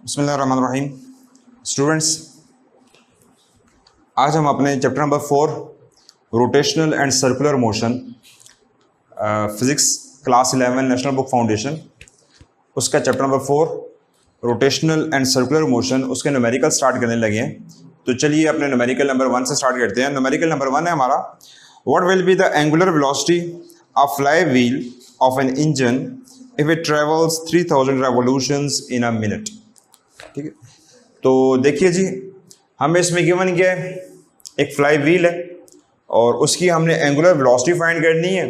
बिस्मिल्लाहिर्रहमानिर्रहीम। स्टूडेंट्स, आज हम अपने chapter number 4 rotational and circular motion physics class 11 national book foundation उसका chapter number 4 rotational and circular motion उसके न्यूमेरिकल स्टार्ट करने लगे हैं। तो चलिए अपने न्यूमेरिकल नंबर 1 से स्टार्ट करते हैं। न्यूमेरिकल नंबर 1 है हमारा, what will be the angular velocity of fly wheel of an engine if it travels 3000 revolutions in a minute. ठीक है, तो देखिए जी, हमें इसमें गिवन क्या है, एक फ्लाई व्हील है और उसकी हमने एंगुलर वेलोसिटी फाइंड करनी है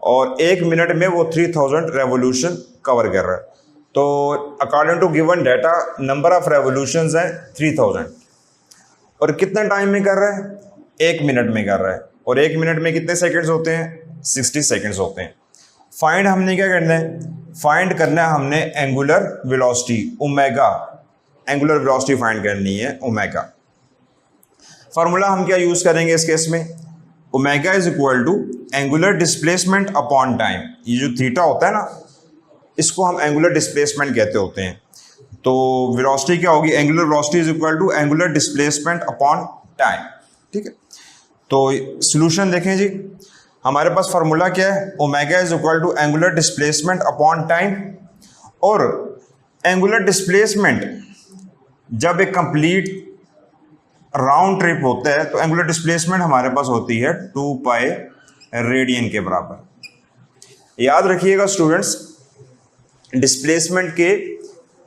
और 1 मिनट में वो 3000 रेवोल्यूशन कवर कर रहा है। तो according to given data number of revolutions है 3000 और कितना टाइम में कर रहा है, 1 मिनट में कर रहा है। और 1 मिनट में कितने सेकंड्स होते हैं, 60 सेकंड्स होते हैं। फाइंड हमने क्या करना है, फाइंड करना है हमने angular velocity omega, angular velocity find करनी है ओमेगा। फार्मूला हम क्या यूज करेंगे इस केस में, omega is equal to angular displacement upon time. ये जो थीटा होता है ना, इसको हम एंगुलर डिस्प्लेसमेंट कहते होते हैं। तो वेलोसिटी क्या होगी, angular velocity is equal to angular displacement upon time. ठीक है, तो सॉल्यूशन देखें जी, हमारे पास फार्मूला क्या है, omega is equal to angular displacement upon time. और एंगुलर डिस्प्लेसमेंट जब एक कंप्लीट राउंड ट्रिप होता है तो एंगुलर डिस्प्लेसमेंट हमारे पास होती है 2 पाई रेडियन के बराबर। याद रखिएगा स्टूडेंट्स, डिस्प्लेसमेंट के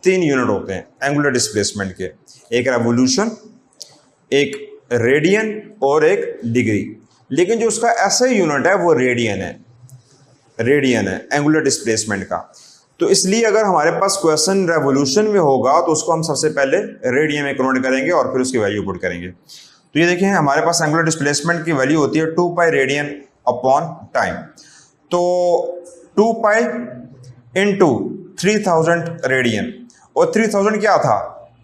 3 यूनिट होते हैं एंगुलर डिस्प्लेसमेंट के, एक रेवोल्यूशन, एक रेडियन और एक डिग्री। लेकिन जो उसका ऐसा यूनिट है वो रेडियन है एंगुलर डिस्प्लेसमेंट का। तो इसलिए अगर हमारे पास क्वेश्चन रेवोल्यूशन में होगा तो उसको हम सबसे पहले रेडियन में कन्वर्ट करेंगे और फिर उसकी वैल्यू पुट करेंगे। तो ये देखें, हमारे पास एंगुलर डिस्प्लेसमेंट की वैल्यू होती है 2 पाई रेडियन अपॉन टाइम। तो 2 पाई इंटू 3000 रेडियन, और 3000 क्या था,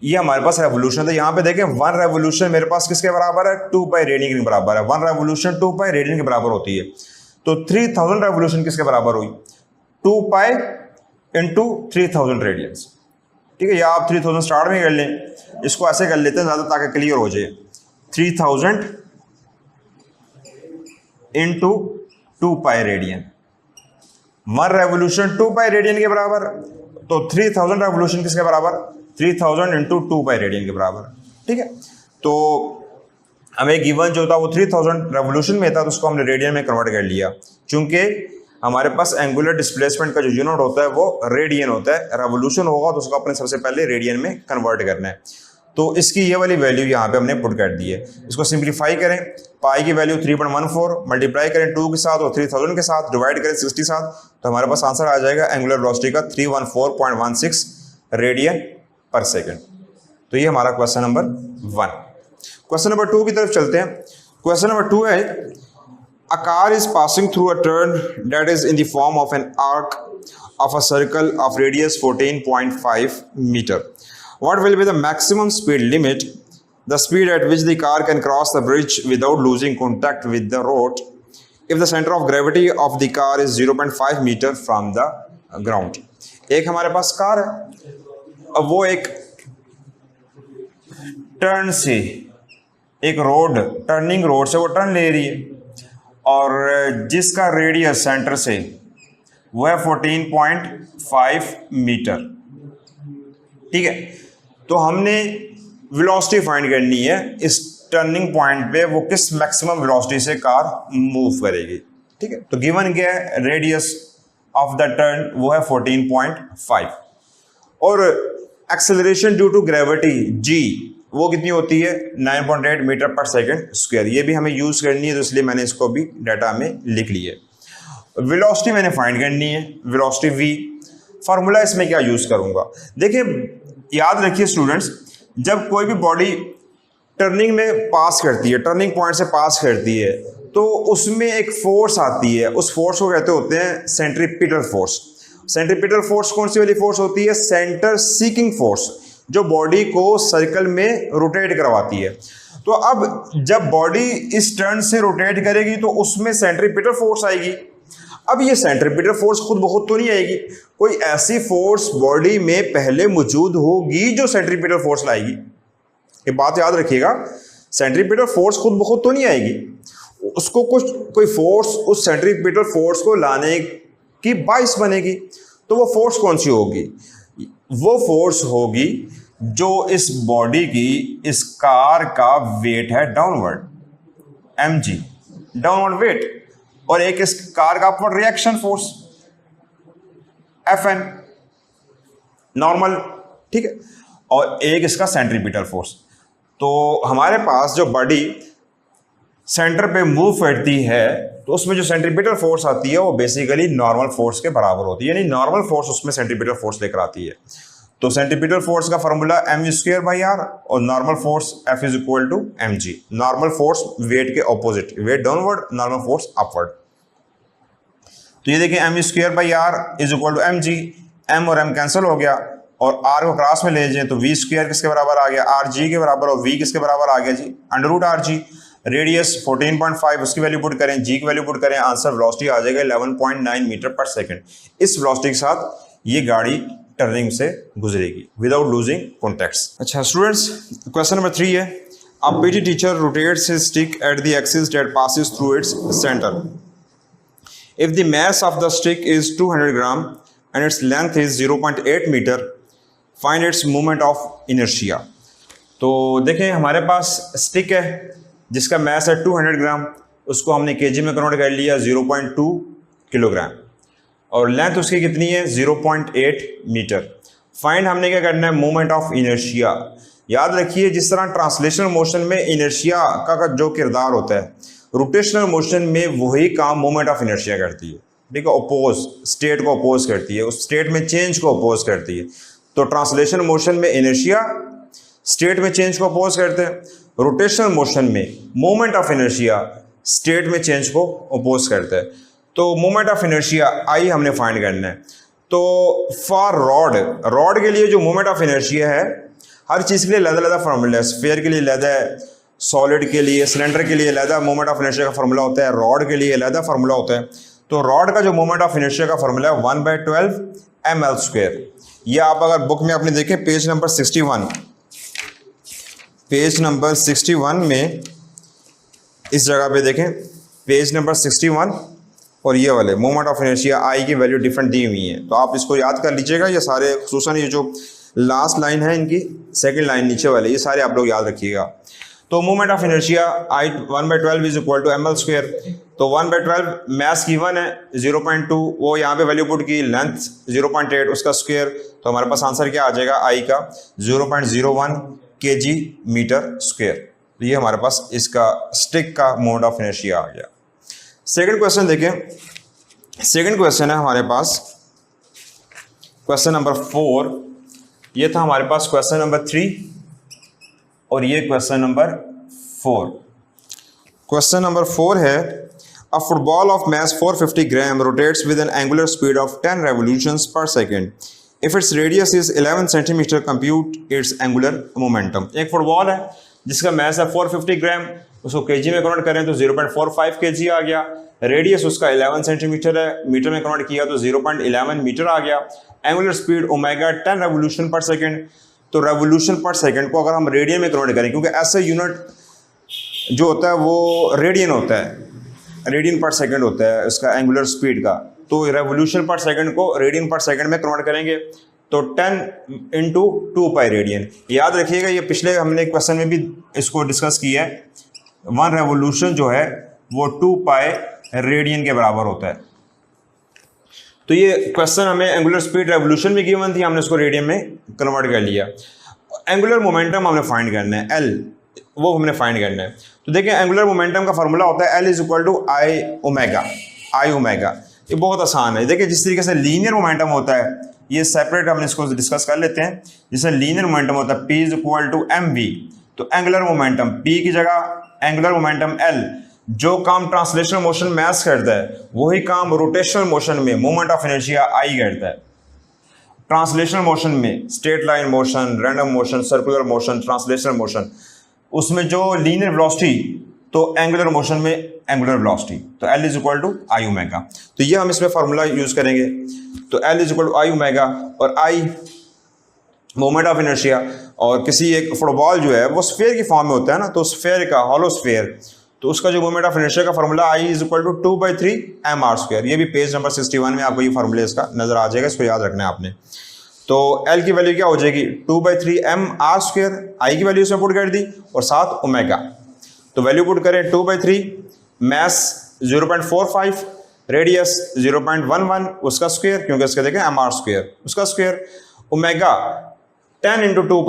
ये हमारे पास रेवोल्यूशन था। यहाँ पे देखें 1 रेवोल्यूशन मेरे पास किसके बराबर है, 2 पाई रेडियन के बराबर है। 1 रेवोल्यूशन 2 पाई रेडियन के बराबर होती है। तो 3000 रेवोल्यूशन किसके बराबर हुई, 2 पाई इंटू 3000 रेडियंस। ठीक है, या आप 3000 स्टार्ट में कर लें, इसको ऐसे कर लेते हैं ज़्यादा ताकि क्लियर हो जाए। 3000 into 2 pi radian, 1 revolution 2 pi radian के बराबर, तो 3000 रेवोल्यूशन किसके बराबर, 3000 इंटू 2 पाई रेडियन के बराबर। ठीक है, तो हमें गिवन जो था वो 3000 रेवोल्यूशन में था, तो उसको हमने रेडियन में कन्वर्ट कर लिया। चूंकि हमारे पास एंगुलर डिस्प्लेसमेंट का जो यूनिट होता है वो रेडियन होता है, रेवोल्यूशन होगा तो उसको अपने सबसे पहले रेडियन में कन्वर्ट करना है। तो इसकी ये वाली वैल्यू यहाँ पे हमने पुट कर दी है। इसको सिंप्लीफाई करें, पाई की वैल्यू 3.14 मल्टीप्लाई करें 2 के साथ और 3000 के साथ, डिवाइड करें 60 साथ, तो हमारे पास आंसर आ जाएगा एंगुलर वेलोसिटी का 314.16 रेडियन पर सेकेंड। तो ये हमारा क्वेश्चन नंबर 1। क्वेश्चन नंबर 2 की तरफ चलते हैं। क्वेश्चन नंबर 2 है, a car is passing through a turn that is in the form of an arc of a circle of radius 14.5 meter. What will be the maximum speed limit, the speed at which the car can cross the bridge without losing contact with the road, if the center of gravity of the car is 0.5 meter from the ground? एक हमारे पास car है, अब वो एक turn से, एक road, turning road से वो टर्न ले रही है और जिसका रेडियस सेंटर से वो है 14.5 मीटर। ठीक है, तो हमने वेलोसिटी फाइंड करनी है इस टर्निंग पॉइंट पे, वो किस मैक्सिमम वेलोसिटी से कार मूव करेगी। ठीक है, तो गिवन क्या है, रेडियस ऑफ द टर्न वो है 14.5 और acceleration due to gravity G वो कितनी होती है, 9.8 मीटर पर सेकंड स्क्वायर। ये भी हमें यूज करनी है, तो इसलिए मैंने इसको भी डाटा में लिख लिया है। वेलोसिटी मैंने फाइंड करनी है, वेलोसिटी v। फार्मूला इसमें क्या यूज करूंगा, देखिए याद रखिए स्टूडेंट्स, जब कोई भी बॉडी टर्निंग में पास करती है, टर्निंग पॉइंट से पास करती है, तो उसमें एक फोर्स आती है, उस फोर्स को कहते होते हैं सेंट्रीपिटल फोर्स। सेंट्रीपिटल फोर्स कौन सी वाली फोर्स होती है, सेंटर सीकिंग फोर्स, जो बॉडी को सर्कल में रोटेट करवाती है। तो अब जब बॉडी इस टर्न से रोटेट करेगी तो उसमें सेंट्रीपिटल फोर्स आएगी। अब ये सेंट्रीपिटल फोर्स खुद ब खुद तो नहीं आएगी, कोई ऐसी फोर्स बॉडी में पहले मौजूद होगी जो सेंट्रीपिटल फोर्स लाएगी। ये बात याद रखिएगा, सेंट्रीपिटल फोर्स खुद ब खुद तो नहीं आएगी, उसको कुछ कोई फोर्स उस सेंट्रीपिटल फोर्स को लाने की बाइस बनेगी। तो वो फोर्स कौन सी होगी? वो फोर्स होगी जो इस बॉडी की, इस कार का वेट है डाउनवर्ड, mg डाउनवर्ड वेट, और एक इस कार का upward reaction force Fn normal, ठीक है, और एक इसका सेंट्रीपिटल फोर्स। तो हमारे पास जो बॉडी सेंटर पे मूव करती है तो उसमें जो सेंट्रीपिटल फोर्स आती है वो बेसिकली नॉर्मल फोर्स के बराबर होती है, यानी नॉर्मल फोर्स उसमें सेंट्रीपिटल फोर्स लेकर आती है। तो सेंट्रीपिटल फोर्स का फॉर्मूला mv²/r और normal force F is equal to mg। Normal force weight के opposite, weight downward, normal force upward. तो ये देखिए mv²/r is equal to mg, m और m कैंसिल हो गया और r को क्रॉस में ले जाएं तो v² किसके बराबर आ गया? rg के बराबर, और v किसके बराबर आ गया जी? √rg। रेडियस 14.5, उसकी वैल्यू पुट करें, g की वैल्यू पुट करें, आंसर वेलोसिटी आ जाएगा 11.9 मीटर पर सेकंड। इस वेलोसिटी के साथ ये गाड़ी टर्निंग से गुजरेगी विदाउट लूजिंग कॉन्टेक्ट। अच्छा स्टूडेंट्स, क्वेश्चन नंबर 3 है, a PT teacher rotates his stick at the axis that passes through its centre. If the mass of the stick is 200 gram and its length is 0.8 metre, find its moment of inertia. तो देखें हमारे पास stick है जिसका मास है 200 ग्राम, उसको हमने KG में convert कर लिया 0.2 किलोग्राम, और लेंथ उसकी कितनी है? 0.8 मीटर। फाइंड हमने क्या करना है? Moment of inertia. याद रखिए जिस तरह ट्रांसलेशनल मोशन में इनर्शिया का जो किरदार होता है, रोटेशनल मोशन में वही काम मोमेंट ऑफ इनर्शिया करती है, ठीक है, अपोज, स्टेट को अपोज करती है, उस स्टेट में चेंज को अपोज करती है। तो ट्रांसलेशनल मोशन में इनर्शिया स्टेट में चेंज को अपोज करते हैं, रोटेशनल मोशन में मोमेंट ऑफ इनर्शिया स्टेट में चेंज को अपोज करता है। तो मोमेंट ऑफ इनर्शिया आई हमने फाइंड करना है। तो फॉर रॉड के लिए जो मोमेंट ऑफ इनर्शिया है, हर चीज़ के लिए अलग-अलग फार्मूला है। स्फीयर के लिए अलग है, सॉलिड के लिए, सिलेंडर के लिए अलग मोमेंट ऑफ इनर्शिया का फार्मूला होता है, रॉड के लिए अलग फार्मूला होता है। तो रॉड का जो मोमेंट ऑफ इनर्शिया का फार्मूला है 1/12 ml²। ये आप अगर बुक में आपने देखें पेज नंबर 61, पेज नंबर 61 में इस जगह पे देखें, पेज नंबर 61 और ये वाले मोमेंट ऑफ इनर्शिया आई की वैल्यू डिफरेंट दी हुई है। तो आप इसको याद कर लीजिएगा, ये सारे खुसूसन ये जो लास्ट लाइन है इनकी सेकंड लाइन नीचे वाले, ये सारे आप लोग याद रखिएगा। तो moment of inertia I 1/12 is equal to ml²। तो 1/12 मैस गिवन है 0.2, वो यहाँ पे वैल्यू पुट की, लेंथ 0.8 उसका स्क्वायर, तो हमारे पास आंसर क्या आ जाएगा? आई का 0.01 kg मीटर स्क्वायर। तो ये हमारे पास इसका स्टिक का मोमेंट ऑफ इनर्शिया आ गया। सेकंड क्वेश्चन देखें, सेकंड क्वेश्चन है हमारे पास क्वेश्चन नंबर 4। ये था हमारे पास क्वेश्चन नंबर 3 और ये क्वेश्चन नंबर 4। क्वेश्चन नंबर 4 है, अ football of mass 450 gram rotates with N angular speed of 10 revolutions per second. If its radius is 11 centimeter, compute its angular momentum. एक football है जिसका मास है 450 ग्राम, उसको केजी में कन्वर्ट करें तो 0.45 kg आ गया। रेडियस उसका 11 सेंटीमीटर है, मीटर में कन्वर्ट किया तो 0.11 मीटर आ गया। एंगुलर स्पीड ओमेगा 10 रेवोल्यूशन पर सेकंड। तो रेवोल्यूशन पर सेकंड को अगर हम रेडियन में कन्वर्ट करें, क्योंकि ऐसा यूनिट जो होता है वो रेडियन होता है, रेडियन पर सेकंड होता है उसका एंगुलर स्पीड का, तो रेवोल्यूशन पर सेकंड को रेडियन पर सेकंड में कन्वर्ट करेंगे तो 10 × 2π रेडियन। याद रखिएगा ये पिछले हमने क्वेश्चन में भी इसको डिस्कस किया है, 1 रेवोल्यूशन जो है वो 2π रेडियन के बराबर होता है। तो ये क्वेश्चन हमें एंगुलर स्पीड रेवोल्यूशन में गिवन थी, हमने उसको रेडियन में कन्वर्ट कर लिया। एंगुलर मोमेंटम हमने फाइंड करना है, एल वो हमने फाइंड करना है। तो देखिए एंगुलर मोमेंटम का फार्मूला होता है L is equal to I omega. ये बहुत आसान है। देखिए जिस तरीके से लीनियर मोमेंटम होता है, ये सेपरेट हमने इसको डिस्कस कर लेते हैं। जैसे लीनियर मोमेंटम होता है P is equal to mv, तो एंगुलर मोमेंटम P की जगह एंगुलर मोमेंटम L। जो काम ट्रांसलेशनल मोशन मास करता है वही काम रोटेशनल मोशन में मोमेंट ऑफ इनर्शिया आई करता है। ट्रांसलेशनल मोशन में straight line motion, random motion, circular motion, translational motion, उसमें जो लीनियर वेलोसिटी तो एंगुलर मोशन में एंगुलर वेलोसिटी, तो L is equal to I omega. तो ये हम इसमें फार्मूला यूज करेंगे, तो L is equal to I omega, और आई मोमेंट ऑफ इनर्शिया, और किसी एक फुटबॉल जो है वो स्फीयर की फॉर्म में होता है ना, तो स्फीयर का हॉलो स्फीयर, तो उसका जो मोमेंट ऑफ इनर्शिया का formula I is equal to 2/3 mr²। ये भी पेज नंबर 61 में आपको ये फार्मूला इसका नजर आ जाएगा, इसको याद रखना है आपने। तो L की वैल्यू क्या हो जाएगी 2/3 mr², आई की वैल्यू इसमें पुट कर दी और साथ ओमेगा, तो वैल्यू पुट करें 2/3, मैस 0.45, रेडियस 0.11, उसका स्क्वायर क्योंकि इसका देखें mr², उसका स्क्वायर, ओमेगा 10 इंटू 2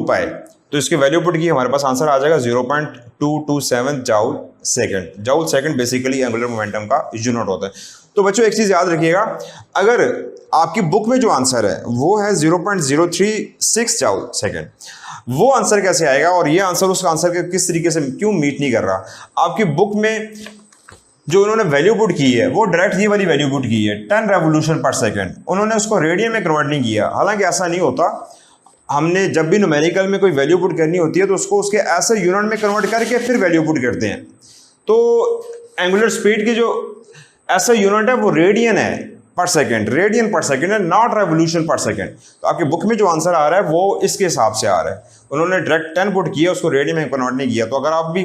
पाई, तो इसकी वैल्यू पुट की हमारे पास आंसर आ जाएगा 0.227 joule second. Joule second basically angular momentum का यूनिट होता है। तो बच्चों एक चीज याद रखिएगा, अगर आपकी बुक में जो आंसर है वो है 0.036 जाउल सेकंड, वो आंसर कैसे आएगा और ये आंसर उस आंसर के किस तरीके से क्यों मीट नहीं कर रहा। आपकी बुक में जो उन्होंने वैल्यू पुट की है वो डायरेक्ट ये वाली वैल्यू पुट की है 10 रेवोल्यूशन पर सेकंड, उन्होंने उसको रेडियन में कन्वर्ट नहीं किया। हालांकि ऐसा नहीं होता, हमने जब भी न्यूमेरिकल में कोई वैल्यू पुट करनी होती है तो उसको उसके ऐसे यूनिट में कन्वर्ट करके फिर वैल्यू पुट करते हैं। तो एंगुलर स्पीड की जो ऐसा यूनिट है वो रेडियन है पर सेकंड, रेडियन पर सेकंड है, नॉट रेवोल्यूशन पर सेकंड। तो आपकी बुक में जो आंसर आ रहा है वो इसके हिसाब से आ रहा है, उन्होंने डायरेक्ट 10 पुट किया, उसको रेडियन में कन्वर्ट नहीं किया। तो अगर आप भी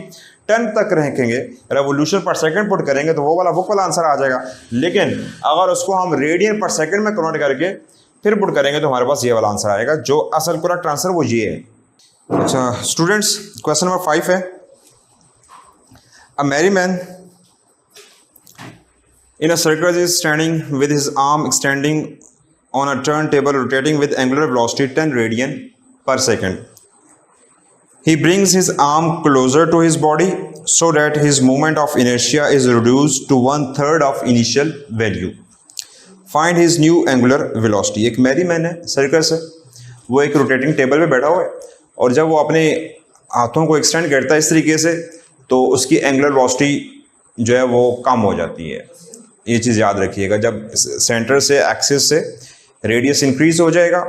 10 तक रखेंगे, रेवोल्यूशन पर सेकंड पुट करेंगे तो वो वाला बुक वाला आंसर आ जाएगा। लेकिन अगर उसको हम रेडियन पर सेकंड में कन्वर्ट करके फिर पुट करेंगे तो हमारे पास ये वाला आंसर आएगा, जो असल करेक्ट आंसर वो ये है। अच्छा स्टूडेंट्स, क्वेश्चन नंबर 5 है, a merry man in a circus is standing with his arm extending on a turntable rotating with angular velocity 10 radian per second. He brings his arm closer to his body so that his moment of inertia is reduced to 1/3 of initial value. Find his new angular velocity. एक Mary man है, circus है, वो एक rotating table पे बैठा हुआ है और जब वो अपने हाथों को एक्सटेंड करता है इस तरीके से तो उसकी एंगुलर वेलोसिटी जो है वो कम हो जाती है। ये चीज़ याद रखिएगा, जब सेंटर से एक्सिस से रेडियस इंक्रीज हो जाएगा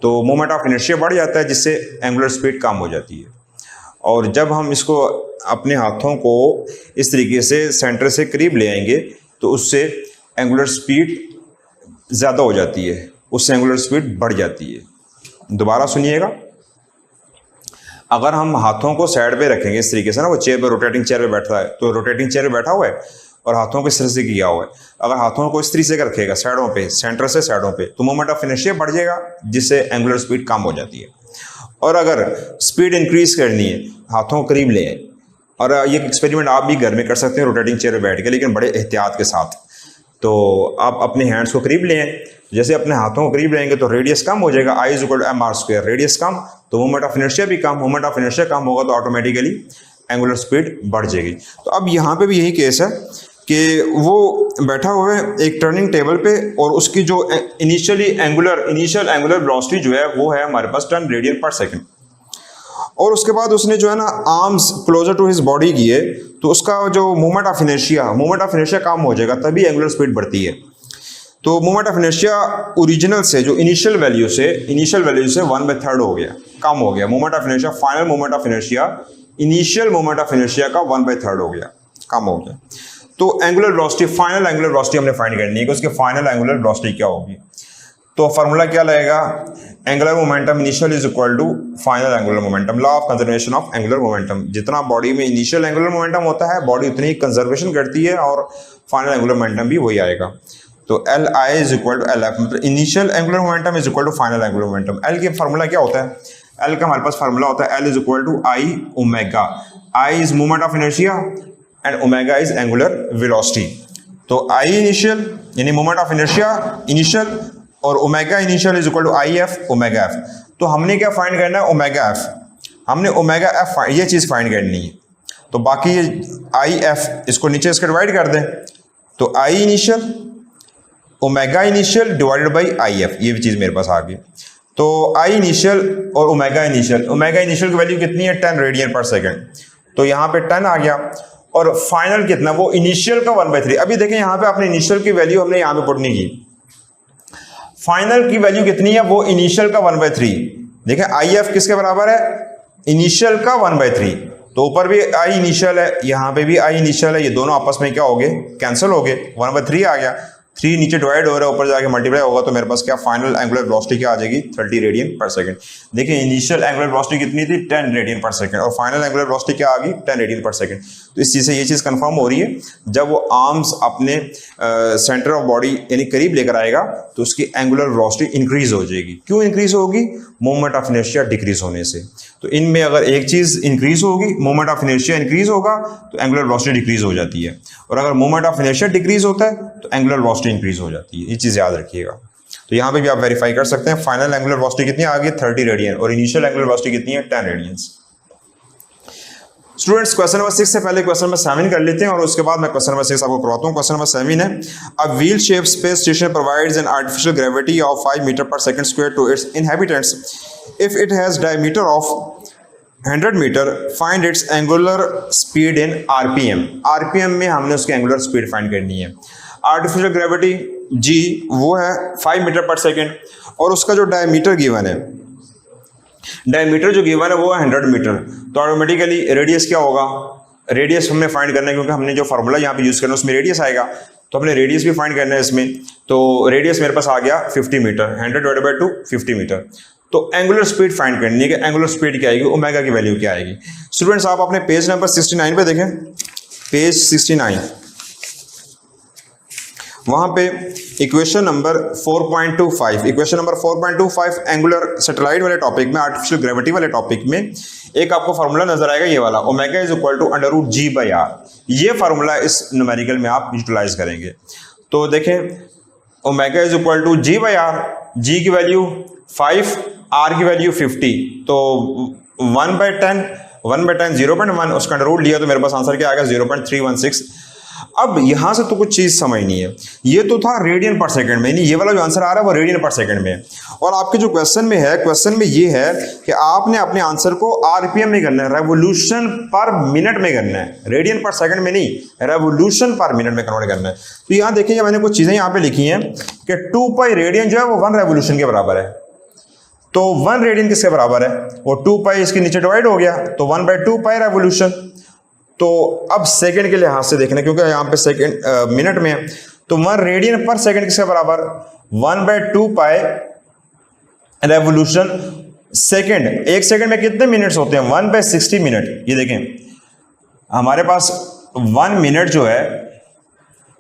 तो मोमेंट ऑफ इनर्शिया बढ़ जाता है, जिससे एंगुलर स्पीड कम हो जाती है। और जब हम इसको अपने हाथों को इस तरीके से सेंटर से करीब ले आएंगे तो उससे एंगुलर स्पीड ज़्यादा हो जाती है, उससे एंगुलर स्पीड बढ़ जाती है। दोबारा सुनिएगा, अगर हम हाथों को साइड पे रखेंगे इस तरीके से ना, वो चेयर पे रोटेटिंग चेयर पे बैठा है, तो रोटेटिंग चेयर पे बैठा हुआ है और हाथों को इस तरह से किया हुआ है, अगर हाथों को इस तरीके से रखेगा साइडों पे, सेंटर से साइडों पे, तो मोमेंट ऑफ इनर्शिया बढ़ जाएगा, जिससे एंगुलर स्पीड कम हो जाती है। और अगर स्पीड इंक्रीज करनी है, हाथों को करीब ले आए, और ये एक्सपेरिमेंट आप भी घर में कर सकते हैं रोटेटिंग चेयर पे बैठ के, लेकिन बड़े एहतियात के साथ। तो आप अपने हैंड्स को करीब ले आए, जैसे अपने हाथों को करीब लेंगे तो रेडियस कम हो जाएगा, I is equal to mr², radius कम तो मोमेंट ऑफ इनर्शिया भी कम, मोमेंट ऑफ इनर्शिया कम होगा तो ऑटोमेटिकली एंगुलर स्पीड बढ़ जाएगी। तो अब यहाँ पे भी यही केस है कि वो बैठा हुआ है एक टर्निंग टेबल पे और उसकी जो इनिशियल एंगुलर वेलोसिटी जो है वो है हमारे पास 10 रेडियन पर सेकंड, और उसके बाद उसने जो है ना arms closer to his body किए तो उसका जो मोमेंट ऑफ इनर्शिया कम हो जाएगा, तभी एंगुलर स्पीड बढ़ती है। तो मोमेंट ऑफ इनर्शिया ओरिजिनल से जो इनिशियल वैल्यू से 1/3 हो गया, कम हो गया। Moment of inertia, final moment of inertia initial moment of inertia का 1/3 हो गया, कम हो गया। तो angular velocity, final angular velocity हमने फाइंड करनी है कि उसकी फाइनल एंगुलर वेलोसिटी क्या होगी। तो फार्मूला क्या लगेगा, angular momentum initial is equal to final angular momentum, law of conservation of angular momentum. जितना बॉडी में इनिशियल एंगुलर मोमेंटम होता है, बॉडी उतनी ही कंजर्वेशन करती है और फाइनल एंगुलर मोमेंटम भी वही आएगा। तो L I is equal to L F, मतलब initial angular momentum is equal to final angular momentum. L का फार्मूला क्या होता है, एल का हमारे पास फार्मूला होता है L is equal to I omega, I is moment of inertia and omega is angular velocity. तो आई इनिशियल यानी मोमेंट ऑफ इनर्शिया इनिशियल और omega initial is equal to I F omega F. तो हमने क्या find करना है, omega F, हमने omega F ये चीज़ फाइंड करनी है। तो बाकी ये आई एफ इसको नीचे इसका डिवाइड कर दें, तो I initial omega initial divided by I F, ये भी चीज़ मेरे पास आ गई। तो आई इनिशियल और ओमेगा इनिशियल की वैल्यू कितनी है 10 रेडियन पर सेकेंड, तो यहाँ पे 10 आ गया। और फाइनल कितना, वो इनिशियल का 1/3। अभी देखें यहाँ पे आपने इनिशियल की वैल्यू हमने यहाँ पे पुट नहीं की, फाइनल की वैल्यू कितनी है, वो इनिशियल का 1/3। देखें आई एफ किसके बराबर है, इनिशियल का 1/3, तो ऊपर भी आई इनिशियल है, यहाँ पे भी आई इनिशियल है, ये दोनों आपस में क्या हो गए, कैंसिल हो गए, 1/3 आ गया, 3 नीचे डिवाइड हो रहा है, ऊपर जाके मल्टीप्लाई होगा, तो मेरे पास क्या फाइनल एंगुलर वेलोसिटी क्या आ जाएगी, 30 रेडियन पर सेकंड। देखिए इनिशियल एंगुलर वेलोसिटी कितनी थी, 10 रेडियन पर सेकंड, और फाइनल एंगुलर वेलोसिटी क्या आ गई, 10 रेडियन पर सेकंड। तो इस चीज़ से ये चीज़ कंफर्म हो रही है, जब वो आर्म्स अपने सेंटर ऑफ बॉडी यानी करीब लेकर आएगा तो उसकी एंगुलर वेलोसिटी इंक्रीज हो जाएगी। क्यों इंक्रीज होगी, मोमेंट ऑफ इनर्शिया डिक्रीज होने से। तो इनमें अगर एक चीज़ इंक्रीज होगी, मोमेंट ऑफ इनर्शिया इंक्रीज होगा, तो एंगुलर वेलोसिटी डिक्रीज हो जाती है, और अगर मोमेंट ऑफ इनर्शिया डिक्रीज होता है तो एंगुलर वेलोसिटी इंक्रीज हो जाती है। ये चीज़ याद रखिएगा। तो यहाँ पे भी आप वेरीफाई कर सकते हैं, फाइनल एंगुलर वेलोसिटी कितनी आ गई, 30 रेडियन, और इनिशियल एंगुलर वेलोसिटी कितनी है, 10 रेडियंस। स्टूडेंट्स क्वेश्चन नंबर 6 से पहले क्वेश्चन नंबर 7 कर लेते हैं, और उसके बाद मैं क्वेश्चन नंबर 6 आपको करवाता हूँ। क्वेश्चन नंबर 7 है, a wheel shape space station provides an artificial gravity of 5 metre पर second square to its inhabitants if it has diameter of 100 metre, find its angular speed in RPM. RPM में हमने उसकी angular speed find करनी है। Artificial gravity G वो है 5 metre पर second, और उसका जो डायमीटर गिवन है, डायमीटर जो गिवन है वो है 100 मीटर, तो ऑटोमेटिकली रेडियस क्या होगा, रेडियस हमने फाइंड करना है, क्योंकि हमने जो फार्मूला यहाँ पे यूज़ करना है उसमें रेडियस आएगा, तो हमने रेडियस भी फाइंड करना है इसमें। तो रेडियस मेरे पास आ गया 50 मीटर, 100/2 50 मीटर। तो एंगुलर स्पीड फाइंड करनी है कि एंगुलर स्पीड क्या आएगी, ओमेगा की वैल्यू क्या आएगी। स्टूडेंट्स आप अपने पेज नंबर 69 पे देखें, पेज 69, वहां पे equation number 4.25, equation number 4.25 angular satellite वाले टॉपिक में, आर्टिफिशियल ग्रेविटी वाले टॉपिक में एक आपको फार्मूला नजर आएगा, ये वाला, omega is equal to √g/r। ये फार्मूला इस न्यूमेरिकल में आप यूटिलाइज करेंगे। तो देखें, omega is equal to g/r, g की वैल्यू 5, r की वैल्यू 50, तो 1/10, 1/10 0.1, उसका अंडर लिया तो मेरे पास आंसर क्या आएगा, 0.316। अब यहां से तो कुछ चीज समझनी है, ये तो था रेडियन पर सेकंड में, नहीं ये वाला जो आंसर आ रहा है वो रेडियन पर सेकंड में है, और आपके जो क्वेश्चन में है, क्वेश्चन में ये है कि आपने अपने आंसर को आरपीएम में करना है, रेवोल्यूशन पर मिनट में करना है, रेडियन पर सेकंड में नहीं, रेवोल्यूशन पर मिनट में कन्वर्ट करना है। तो यहां देखिए मैंने कुछ चीजें यहां पे लिखी हैं कि 2π रेडियन जो है वो 1 रेवोल्यूशन के बराबर है। तो 1 रेडियन किसके बराबर है, वो 2π इसके नीचे डिवाइड हो गया, तो 1/2π रेवोल्यूशन। तो अब सेकंड के लिहाज से देखना, क्योंकि यहाँ पे सेकंड मिनट में है, तो 1 रेडियन पर सेकंड किसके बराबर, 1/2π रेवोल्यूशन सेकंड। एक सेकंड में कितने मिनट्स होते हैं, 1/60 मिनट। ये देखें हमारे पास 1 मिनट जो है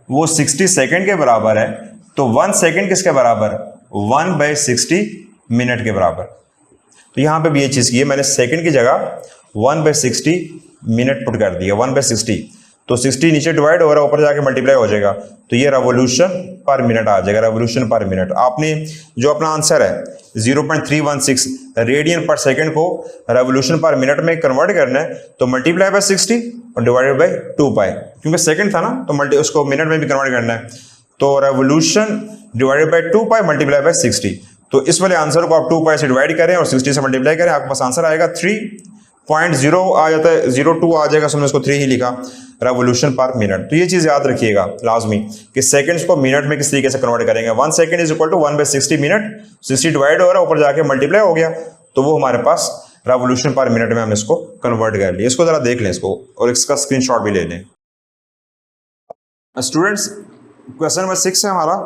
वो 60 सेकंड के बराबर है, तो 1 सेकंड किसके बराबर, 1/60 मिनट के बराबर। तो यहां पे भी ये चीज की है, मैंने सेकंड की जगह 1/60 मिनट पुट कर दिया, 1/60, तो 60 नीचे डिवाइड हो रहा है, ऊपर जाके मल्टीप्लाई हो जाएगा, तो ये रेवोल्यूशन पर मिनट आ जाएगा, रेवोल्यूशन पर मिनट। आपने जो अपना आंसर है 0.316 रेडियन पर सेकंड को रेवोल्यूशन पर मिनट में कन्वर्ट करना है, तो मल्टीप्लाई बाय 60 और डिवाइडेड बाय 2π, क्योंकि सेकंड था ना, तो उसको मिनट में भी कन्वर्ट करना है, तो revolution divided by 2π multiply by 60। तो इस वाले आंसर को आप 2π से डिवाइड करें और 60 से मल्टीप्लाई करें, आपके पास आंसर आएगा 3.0 आ जाता है, 02 आ जाएगा, हमने इसको 3 ही लिखा, रेवोल्यूशन पर मिनट। तो ये चीज याद रखिएगा लाजमी कि सेकंड्स को मिनट में किस तरीके से कन्वर्ट करेंगे। 1 second is equal to 1/60 minute, 60 divide हो रहा है, ऊपर जाके मल्टीप्लाई हो गया, तो वो हमारे पास रेवोल्यूशन पर मिनट में हम इसको कन्वर्ट कर लिया। इसको जरा देख लें इसको, और इसका स्क्रीनशॉट भी ले लें। स्टूडेंट्स क्वेश्चन नंबर 6 है हमारा,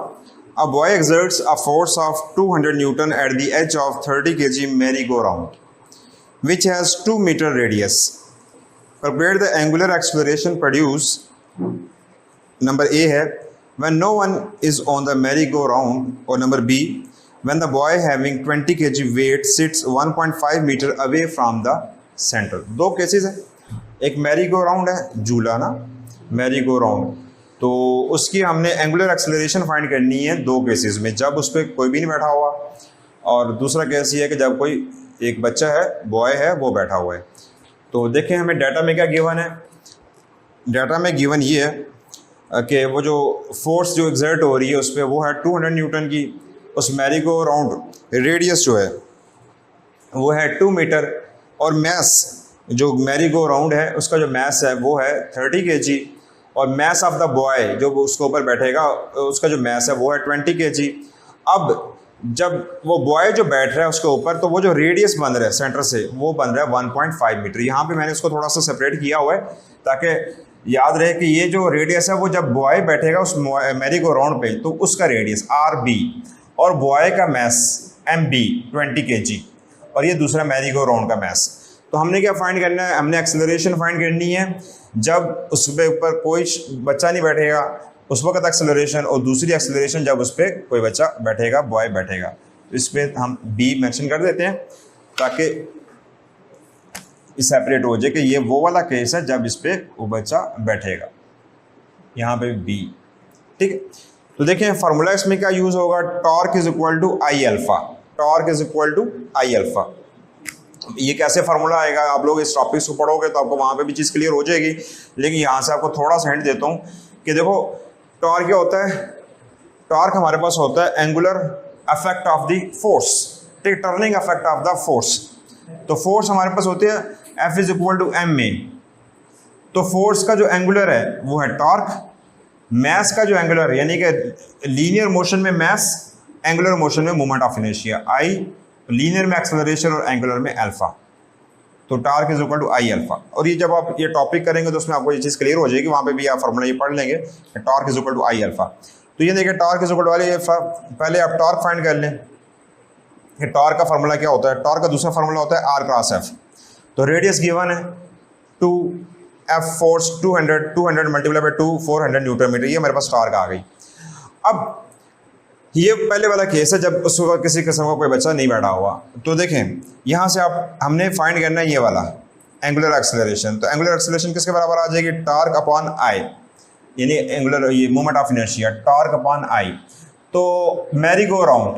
A boy exerts a force of 200 Newton at the edge of 30 kg merry-go-round, which has 2 meter radius. Calculate the angular acceleration produced. Number A है when no one is on the merry-go-round, और number B when the boy having 20 kg weight sits 1.5 meter away from the center. दो cases है, एक merry-go-round है, झूला ना, merry-go-round, तो उसकी हमने एंगुलर एक्सेलरेशन फाइंड करनी है दो केसेस में, जब उस पर कोई भी नहीं बैठा हुआ, और दूसरा केस ये है कि जब कोई एक बच्चा है, बॉय है, वो बैठा हुआ है। तो देखें हमें डाटा में क्या गिवन है, डाटा में गिवन ये है कि वो जो फोर्स जो एग्जर्ट हो रही है उस पर वो है 200 न्यूटन की, उस मैरी-गो-राउंड रेडियस जो है वो है 2 मीटर, और मैस जो मैरी-गो-राउंड है उसका जो मैस है वो है 30 kg, और मैस ऑफ द बॉय जो उसके ऊपर बैठेगा उसका जो मैस है वो है 20 kg। अब जब वो बॉय जो बैठ रहा है उसके ऊपर, तो वो जो रेडियस बन रहा है सेंटर से वो बन रहा है 1.5 मीटर। यहाँ पे मैंने उसको थोड़ा सा सेपरेट किया हुआ है ताकि याद रहे कि ये जो रेडियस है वो जब बॉय बैठेगा उस मैरी गो राउंड पे तो उसका रेडियस RB, और बॉय का मैस MB 20 kg, और ये दूसरा मैरी गो राउंड का मैस। तो हमने क्या फाइंड करना है, हमने एक्सेलरेशन फाइंड करनी है जब उस पे ऊपर कोई बच्चा नहीं बैठेगा उस वक्त एक्सेलरेशन, और दूसरी एक्सेलरेशन जब उस पर कोई बच्चा बैठेगा, बॉय बैठेगा। तो इस पर हम B मेंशन कर देते हैं ताकि सेपरेट हो जाए कि ये वो वाला केस है जब इस पर वो बच्चा बैठेगा, यहाँ पे B। ठीक है, तो देखें फार्मूला इसमें क्या यूज़ होगा, torque is equal to I alpha. Torque is equal to I alpha. ये कैसे फार्मूला आएगा, आप लोग इस टॉपिक को पढ़ोगे तो आपको वहाँ पे भी चीज़ क्लियर हो जाएगी, लेकिन यहाँ से आपको थोड़ा सा हिंट देता हूँ कि देखो टॉर्क क्या होता है। टॉर्क हमारे पास होता है angular effect of the force, ठीक, turning effect of the force. तो फोर्स हमारे पास होती है F is equal to ma। तो फोर्स का जो एंगुलर है वो है टॉर्क, मैस का जो एंगुलर है यानी कि लीनियर मोशन में मैस, एंगुलर मोशन में moment of inertia I, linear में एक्सेलरेशन और एंगुलर में अल्फा। तो torque is equal to I alpha. और ये जब आप ये टॉपिक करेंगे तो उसमें आपको ये चीज़ क्लियर हो जाएगी, वहाँ पे भी आप फार्मूला ये पढ़ लेंगे torque is equal to I alpha. तो ये देखिए torque is equal to I alpha, पहले आप टॉर्क फाइंड कर लें कि टॉर्क का फार्मूला क्या होता है। टॉर्क का दूसरा फार्मूला होता है R क्रॉस F। तो रेडियस गिवन है 2F force 200 multiply by 2 400 newton metre, ये मेरे पास टॉर्क आ गई। अब ये पहले वाला केस है जब उस वक्त किसी किस्म का कोई बच्चा नहीं बैठा हुआ। तो देखें यहाँ से आप हमने फाइंड करना है ये वाला एंगुलर एक्सेलरेशन। तो एंगुलर एक्सेलरेशन किसके बराबर आ जाएगी, टॉर्क अपॉन I, यानी एंगुलर ये moment of inertia, torque upon I। तो मैरी गो राउंड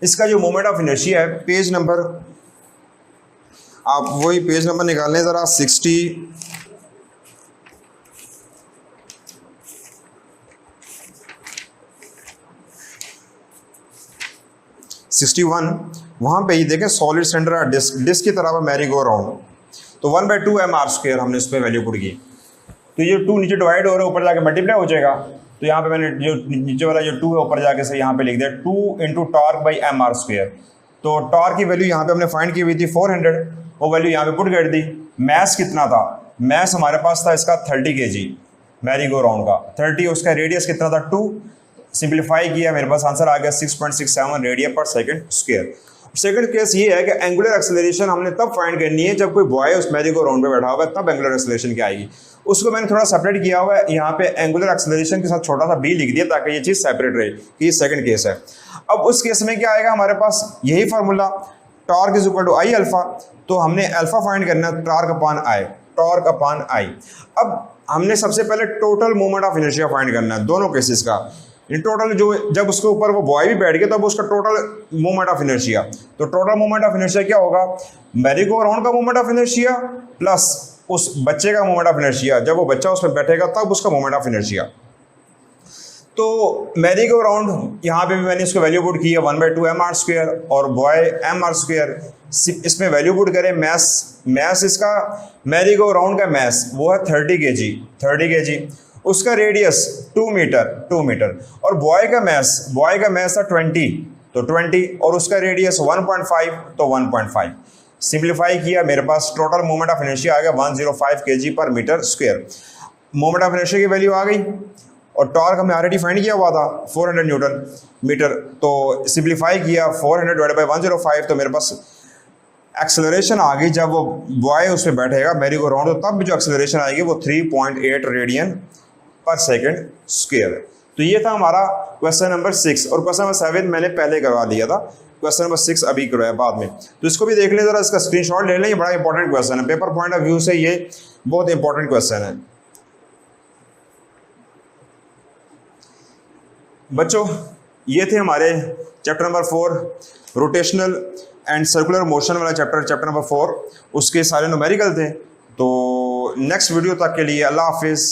इसका जो मोमेंट ऑफ इनर्शिया है, पेज नंबर, आप वही पेज नंबर निकालें ज़रा, 61, वहाँ पे ही देखें सॉलिड सेंटर डिस्क की तरफ मैरी गो राउंड। तो 1/2 mr² हमने इस पर वैल्यू पुट की। तो ये 2 नीचे डिवाइड हो रहा है, ऊपर जाके मल्टीप्लाई हो जाएगा। तो यहाँ पे मैंने जो नीचे वाला जो 2 है ऊपर जाके से यहाँ पे लिख दिया 2 इंटू टॉर्क बाई mr²। तो टॉर्क की वैल्यू यहाँ पे हमने फाइंड की हुई थी 400, वो वैल्यू यहाँ पे पुट कर दी। मैस कितना था, मैस हमारे पास था इसका 30 kg मैरी गो राउंड का, 30, उसका रेडियस कितना था 2, सिंप्लीफाई किया मेरे पास आंसर आ गया 6.67 रेडियन पर सेकंड स्क्वायर। सेकंड केस ये है कि एंगुलर एक्सेलरेशन हमने तब फाइंड करनी है जब कोई बॉय उस मैरी गो राउंड पे बैठा होगा, तब एंगुलर एक्सेलरेशन क्या आएगी। उसको मैंने थोड़ा सेपरेट किया हुआ है, यहाँ पे एंगुलर एक्सेलरेशन के साथ छोटा सा B लिख दिया ताकि ये चीज़ सेपरेट रहे कि ये सेकंड केस है। अब उस केस में क्या आएगा हमारे पास, यही formula torque is equal to I alpha. तो हमने अल्फा फाइंड करना है torque upon I, torque upon I। अब हमने सबसे पहले total moment of inertia find करना है दोनों केसेस का। इन टोटल जो जब उसके ऊपर वो बॉय भी बैठ गया तब उसका टोटल मोमेंट ऑफ इनर्शिया। तो टोटल मोमेंट ऑफ इनर्शिया क्या होगा, मैरी गो राउंड का मोमेंट ऑफ इनर्शिया प्लस उस बच्चे का मोमेंट ऑफ इनर्शिया, जब वो बच्चा उस पर बैठेगा तब उसका मोमेंट ऑफ इनर्शिया। तो मैरी गो राउंड यहाँ पे भी मैंने इसको वैल्यू पुट की है 1/2 mr² और बॉय mr²। इसमें वैल्यू पुट करें मैस इसका मैरी गो राउंड का मैस वो है 30 kg, उसका रेडियस 2 मीटर और बॉय का मैस था 20, तो 20 और उसका रेडियस 1.5, तो 1.5। सिंप्लीफाई किया मेरे पास टोटल मोमेंट ऑफ इनर्शिया आ गया 105 kg पर metre square. Moment of inertia की वैल्यू आ गई और टॉर्क हमने ऑलरेडी फाइंड किया हुआ था 400 न्यूटन मीटर। तो सिंप्लीफाई किया 400 डिवाइडेड बाई 105, तो मेरे पास एक्सेलरेशन आ गई जब वो बॉय उस पर बैठेगा मैरी गो राउंड, तो तब जो एक्सेलरेशन आएगी वो 3.8 रेडियन पर सेकंड स्क्वायर। तो ये था हमारा क्वेश्चन नंबर 6 और क्वेश्चन नंबर 7 मैंने पहले करवा दिया था, क्वेश्चन नंबर 6 अभी करवाया बाद में। तो इसको भी देख लें ज़रा, इसका स्क्रीनशॉट ले लें, ये बड़ा इंपॉर्टेंट क्वेश्चन है, पेपर पॉइंट ऑफ व्यू से ये बहुत इंपॉर्टेंट क्वेश्चन है। बच्चों ये थे हमारे chapter number 4 rotational and circular motion वाला चैप्टर नंबर 4, उसके सारे न्यूमेरिकल थे। तो नेक्स्ट वीडियो तक के लिए अल्लाह हाफिज़।